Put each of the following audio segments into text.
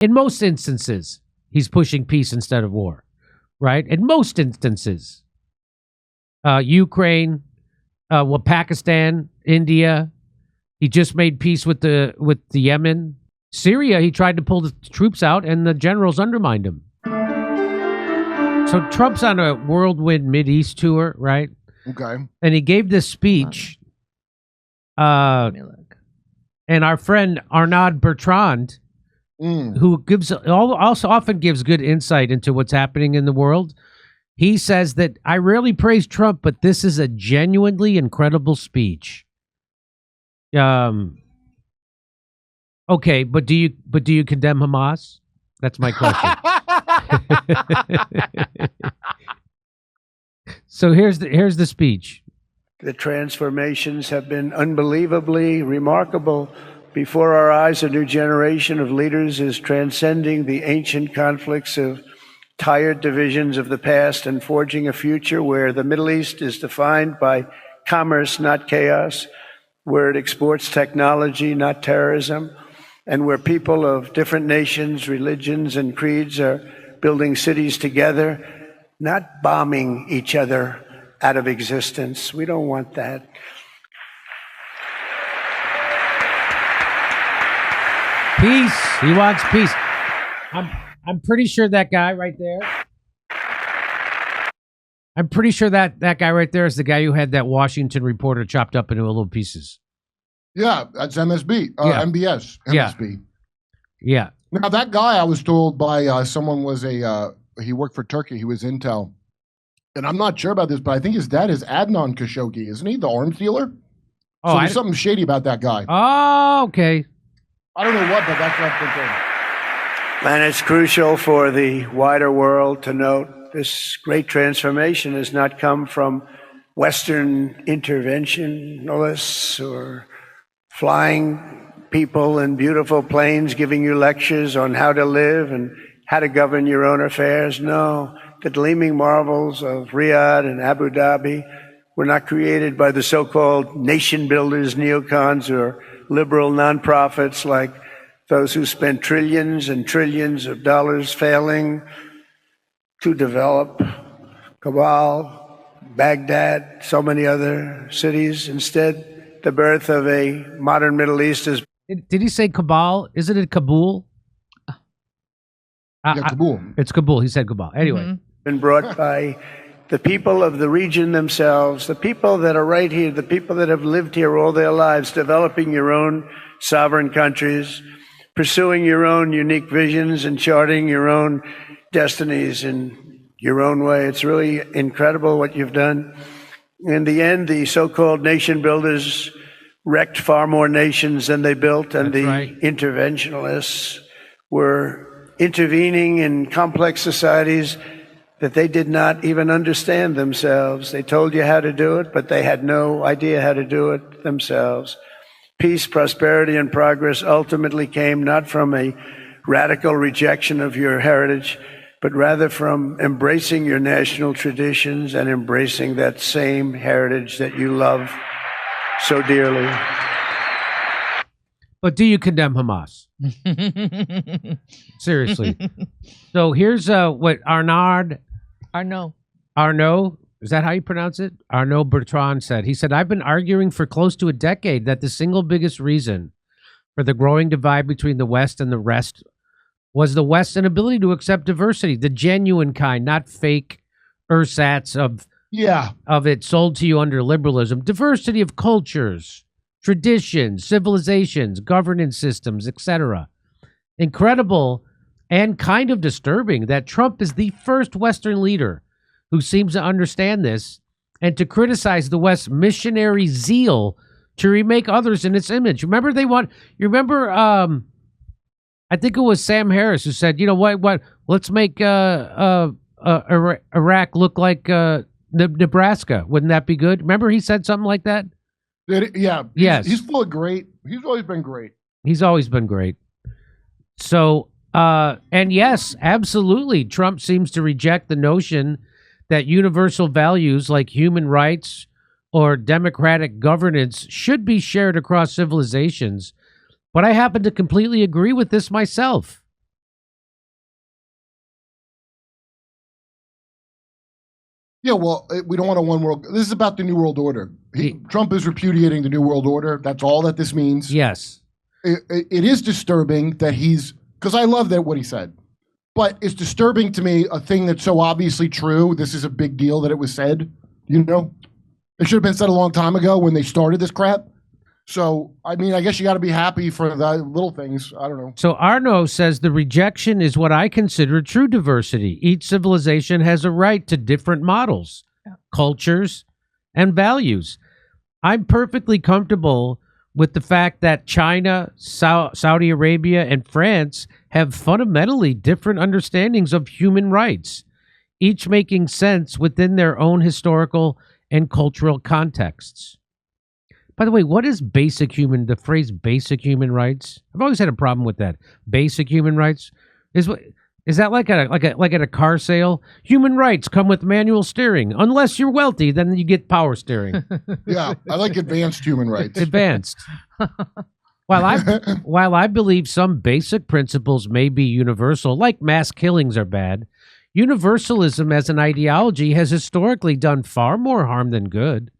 In most instances, he's pushing peace instead of war, right? In most instances. Ukraine, Pakistan, India. He just made peace with the Yemen. Syria, he tried to pull the troops out, and the generals undermined him. So Trump's on a whirlwind Mideast tour, right? Okay. And he gave this speech. And our friend Arnaud Bertrand, who also often gives good insight into what's happening in the world, he says that I rarely praise Trump, but this is a genuinely incredible speech. Okay, but do you condemn Hamas? That's my question. So here's the speech. The transformations have been unbelievably remarkable. Before our eyes, a new generation of leaders is transcending the ancient conflicts of tired divisions of the past and forging a future where the Middle East is defined by commerce, not chaos, where it exports technology, not terrorism, and where people of different nations, religions, and creeds are building cities together, not bombing each other out of existence. We don't want that. Peace. He wants peace. I'm pretty sure that guy right there. I'm pretty sure that guy right there is the guy who had that Washington Reporter chopped up into little pieces. Yeah, that's MSB. MBS. MSB. Yeah. Now that guy, I was told by someone was he worked for Turkey. He was intel, and I'm not sure about this, but I think his dad is Adnan Khashoggi, isn't he? The arms dealer. Oh, so there's something shady about that guy. Oh, okay. I don't know what, but that's what I'm thinking. And it's crucial for the wider world to note this great transformation has not come from Western interventionalists or flying people in beautiful planes giving you lectures on how to live and how to govern your own affairs. No, the gleaming marvels of Riyadh and Abu Dhabi were not created by the so-called nation builders, neocons, or liberal nonprofits like those who spent trillions and trillions of dollars failing to develop Kabul, Baghdad, so many other cities. Instead, the birth of a modern Middle East is... Did he say Kabul? Isn't it Kabul? Yeah, Kabul. It's Kabul. He said Kabul. Anyway. Been brought by the people of the region themselves, the people that are right here, the people that have lived here all their lives, developing your own sovereign countries, pursuing your own unique visions and charting your own destinies in your own way. It's really incredible what you've done. In the end, the so-called nation builders wrecked far more nations than they built, and interventionalists were intervening in complex societies that they did not even understand themselves. They told you how to do it, but they had no idea how to do it themselves. Peace, prosperity, and progress ultimately came not from a radical rejection of your heritage, but rather from embracing your national traditions and embracing that same heritage that you love so dearly. But do you condemn Hamas? Seriously. So here's what Arnaud, is that how you pronounce it? Arnaud Bertrand said. He said, I've been arguing for close to a decade that the single biggest reason for the growing divide between the West and the rest was the West's inability to accept diversity, the genuine kind, not fake ersatz of it sold to you under liberalism. Diversity of cultures, traditions, civilizations, governance systems, etc. Incredible and kind of disturbing that Trump is the first Western leader who seems to understand this and to criticize the West's missionary zeal to remake others in its image. Remember I think it was Sam Harris who said, you know what, let's make Iraq look like Nebraska. Wouldn't that be good? Remember he said something like that? Yeah. Yes. He's full of great. He's always been great. He's always been great. So, and yes, absolutely. Trump seems to reject the notion that universal values like human rights or democratic governance should be shared across civilizations. But I happen to completely agree with this myself. Yeah, well, we don't want a one world. This is about the New World Order. Trump is repudiating the New World Order. That's all that this means. Yes. It is disturbing that because I love that what he said, but it's disturbing to me, a thing that's so obviously true. This is a big deal that it was said. You know, it should have been said a long time ago when they started this crap. So, I mean, I guess you got to be happy for the little things. I don't know. So Arnaud says the rejection is what I consider true diversity. Each civilization has a right to different models, cultures, and values. I'm perfectly comfortable with the fact that China, Saudi Arabia, and France have fundamentally different understandings of human rights, each making sense within their own historical and cultural contexts. By the way, what is the phrase basic human rights? I've always had a problem with that. Basic human rights? Is that like at a car sale? Human rights come with manual steering. Unless you're wealthy, then you get power steering. Yeah, I like advanced human rights. Advanced. While I believe some basic principles may be universal, like mass killings are bad, universalism as an ideology has historically done far more harm than good.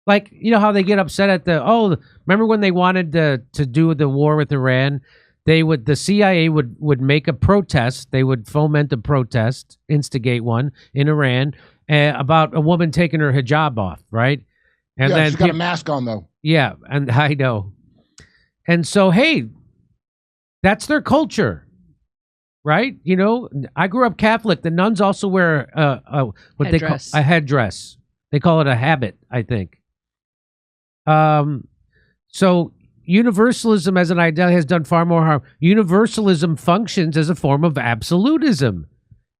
Like, you know how they get upset at remember when they wanted to do the war with Iran? The CIA would make a protest. They would foment a protest, instigate one in Iran about a woman taking her hijab off, right? And yeah, then she's got a mask on though. Yeah, and I know. And so, hey, that's their culture, right? You know, I grew up Catholic. The nuns also wear what they call a headdress. They call it a habit, I think. So universalism as an idea has done far more harm. Universalism functions as a form of absolutism,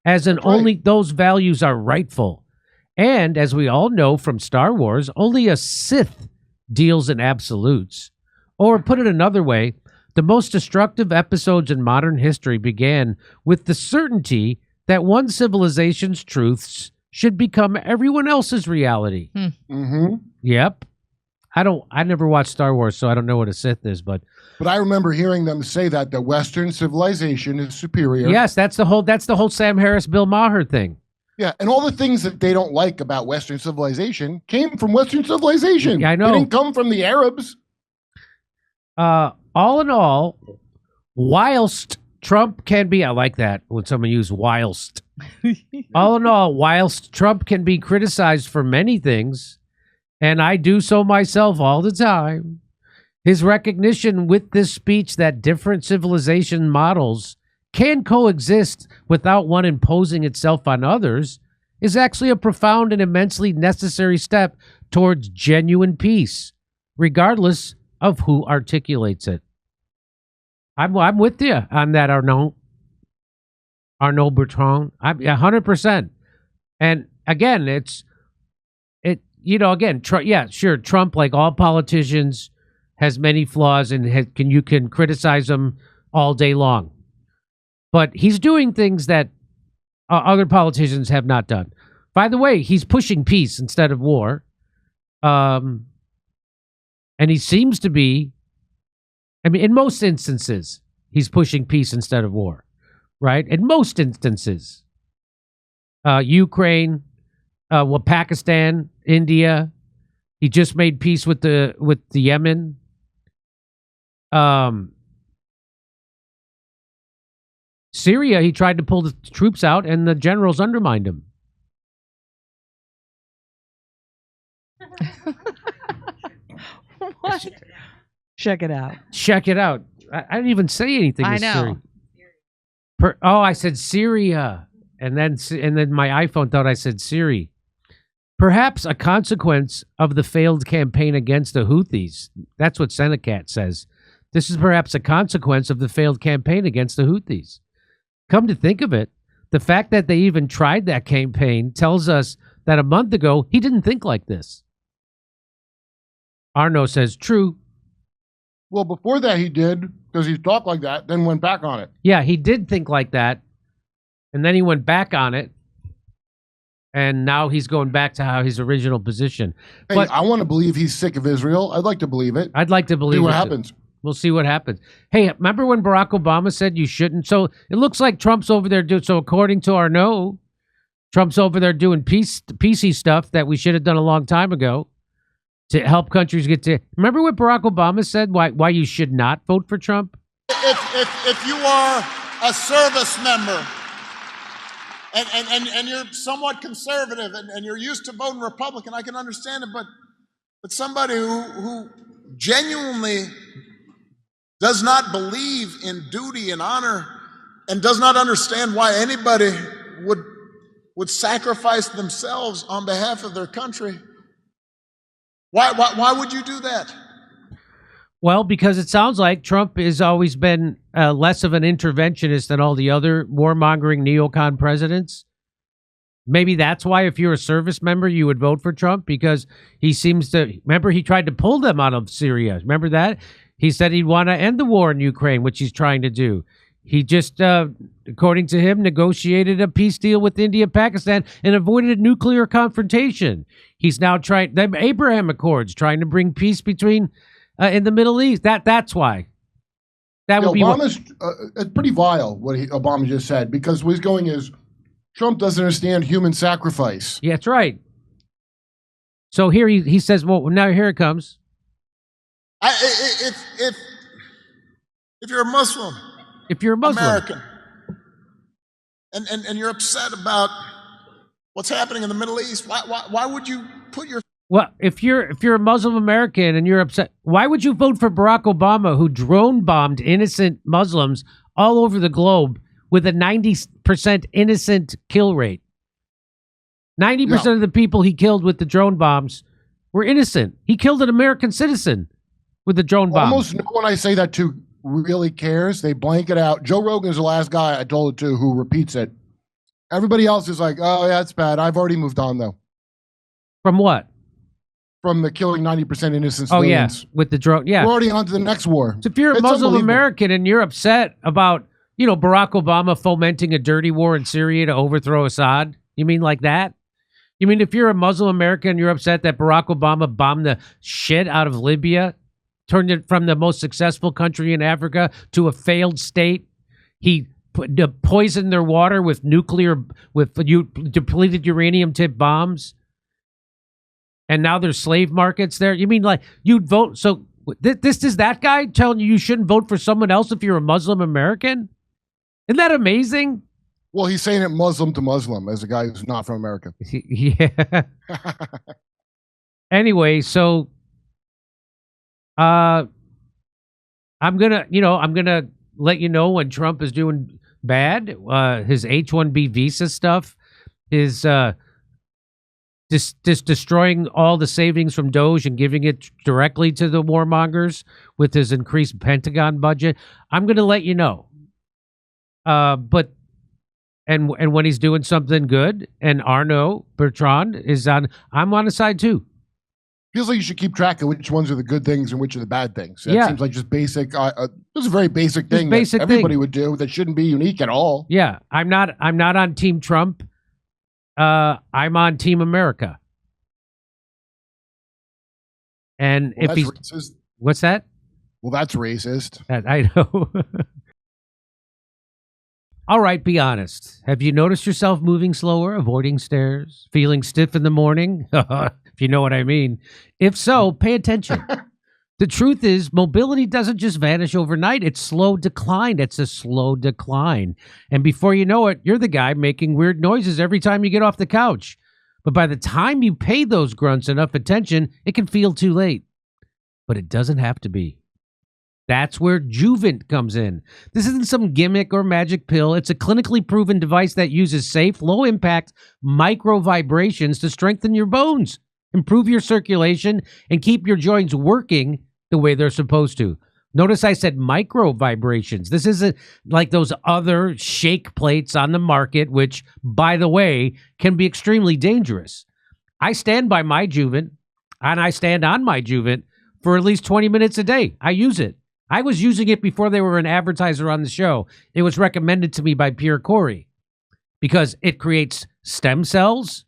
as in only those values are rightful. And as we all know from Star Wars, only a Sith deals in absolutes. Or put it another way, the most destructive episodes in modern history began with the certainty that one civilization's truths should become everyone else's reality. Mm-hmm. Yep. I never watched Star Wars, so I don't know what a Sith is, but I remember hearing them say that the Western civilization is superior. Yes, that's the whole Sam Harris, Bill Maher thing. Yeah, and all the things that they don't like about Western civilization came from Western civilization. Yeah, I know. They didn't come from the Arabs. All in all, whilst Trump can be, I like that when someone uses whilst. All in all, whilst Trump can be criticized for many things, and I do so myself all the time, his recognition with this speech that different civilization models can coexist without one imposing itself on others is actually a profound and immensely necessary step towards genuine peace, regardless of who articulates it. I'm with you on that, Arnaud Bertrand. I'm 100%. And again, Trump, like all politicians, has many flaws and you can criticize him all day long. But he's doing things that other politicians have not done. By the way, he's pushing peace instead of war. And he seems to be, in most instances, he's pushing peace instead of war, right? In most instances. Ukraine, Pakistan, India. He just made peace with the Yemen. Syria, he tried to pull the troops out, and the generals undermined him. What? Check it out. Check it out. I didn't even say anything. I know. I said Syria, and then my iPhone thought I said Siri. Perhaps a consequence of the failed campaign against the Houthis. That's what Senecat says. This is perhaps a consequence of the failed campaign against the Houthis. Come to think of it, the fact that they even tried that campaign tells us that a month ago, he didn't think like this. Arnaud says, true. Well, before that he did, because he talked like that, then went back on it. Yeah, he did think like that, and then he went back on it, and now he's going back to his original position. Hey, but I want to believe he's sick of Israel. I'd like to believe it. I'd like to believe See what it. happens. We'll see what happens. Hey, remember when Barack Obama said you shouldn't? So it looks like Trump's over there doing. So according to Arnaud, Trump's over there doing PC stuff that we should have done a long time ago to help countries get to. Remember what Barack Obama said? Why you should not vote for Trump? If you are a service member and you're somewhat conservative and you're used to voting Republican, I can understand it, but somebody who genuinely does not believe in duty and honor and does not understand why anybody would sacrifice themselves on behalf of their country, why would you do that? Well, because it sounds like Trump has always been less of an interventionist than all the other warmongering neocon presidents. Maybe that's why, if you're a service member, you would vote for Trump, because he seems to. Remember, he tried to pull them out of Syria. Remember that? He said he'd want to end the war in Ukraine, which he's trying to do. He just, according to him, negotiated a peace deal with India and Pakistan and avoided a nuclear confrontation. He's now trying the Abraham Accords, trying to bring peace between in the Middle East. That's why. That would be Obama's it's pretty vile what Obama just said, because what he's going is Trump doesn't understand human sacrifice. Yeah, that's right. So here he says, well, now here it comes. If you're a Muslim, American, and you're upset about what's happening in the Middle East, why would you put your... Well, if you're a Muslim American and you're upset, why would you vote for Barack Obama, who drone bombed innocent Muslims all over the globe with a 90% innocent kill rate? 90% of the people he killed with the drone bombs were innocent. He killed an American citizen with the drone bomb. Almost no one I say that to really cares. They blank it out. Joe Rogan is the last guy I told it to who repeats it. Everybody else is like, oh, yeah, it's bad. I've already moved on, though. From what? From the killing 90% innocent civilians. Oh, yeah, with the drone. Yeah. We're already on to the next war. So if you're a Muslim American and you're upset about, Barack Obama fomenting a dirty war in Syria to overthrow Assad, you mean like that? You mean if you're a Muslim American and you're upset that Barack Obama bombed the shit out of Libya, turned it from the most successful country in Africa to a failed state? He poisoned their water with depleted uranium-tipped bombs. And now there's slave markets there. You mean like you'd vote? So this is that guy telling you shouldn't vote for someone else if you're a Muslim American? Isn't that amazing? Well, he's saying it Muslim to Muslim as a guy who's not from America. Yeah. Anyway, so I'm gonna let you know when Trump is doing bad. His H-1B visa stuff is just destroying all the savings from Doge and giving it directly to the warmongers with his increased Pentagon budget. I'm going to let you know. But when he's doing something good, and Arnaud Bertrand is on, I'm on his side too. Feels like you should keep track of which ones are the good things and which are the bad things. That seems like just basic. This is a very basic thing that everybody would do that shouldn't be unique at all. Yeah, I'm not on Team Trump. I'm on Team America. And well, if he's racist. What's that? Well, that's racist. I know. All right, be honest. Have you noticed yourself moving slower, avoiding stairs, feeling stiff in the morning? If you know what I mean. If so, pay attention. The truth is, mobility doesn't just vanish overnight. It's slow decline. It's a slow decline. And before you know it, you're the guy making weird noises every time you get off the couch. But by the time you pay those grunts enough attention, it can feel too late. But it doesn't have to be. That's where Juvent comes in. This isn't some gimmick or magic pill. It's a clinically proven device that uses safe, low-impact micro vibrations to strengthen your bones, improve your circulation, and keep your joints working the way they're supposed to. Notice I said micro vibrations. This isn't like those other shake plates on the market, which, by the way, can be extremely dangerous. I stand by my Juvent, and I stand on my Juvent for at least 20 minutes a day. I use it. I was using it before they were an advertiser on the show. It was recommended to me by Pierre Corey because it creates stem cells.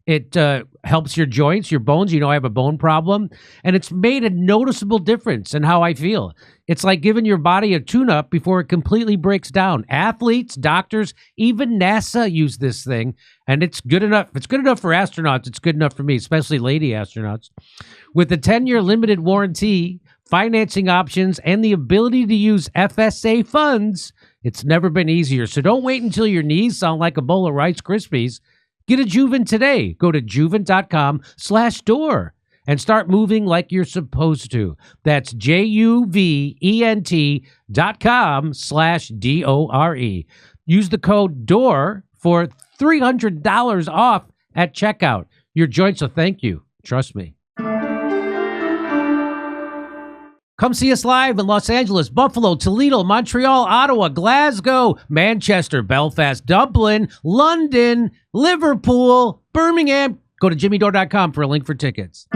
It helps your joints, your bones. You know, I have a bone problem, and it's made a noticeable difference in how I feel. It's like giving your body a tune-up before it completely breaks down. Athletes, doctors, even NASA use this thing, and it's good enough. It's good enough for astronauts. It's good enough for me, especially lady astronauts. With a 10-year limited warranty, financing options, and the ability to use FSA funds, it's never been easier. So don't wait until your knees sound like a bowl of Rice Krispies. Get a Juvent today. Go to juvent.com/door and start moving like you're supposed to. That's JUVENT.com/DORE. Use the code DORE for $300 off at checkout. Your joints will thank you. Trust me. Come see us live in Los Angeles, Buffalo, Toledo, Montreal, Ottawa, Glasgow, Manchester, Belfast, Dublin, London, Liverpool, Birmingham. Go to jimmydore.com for a link for tickets.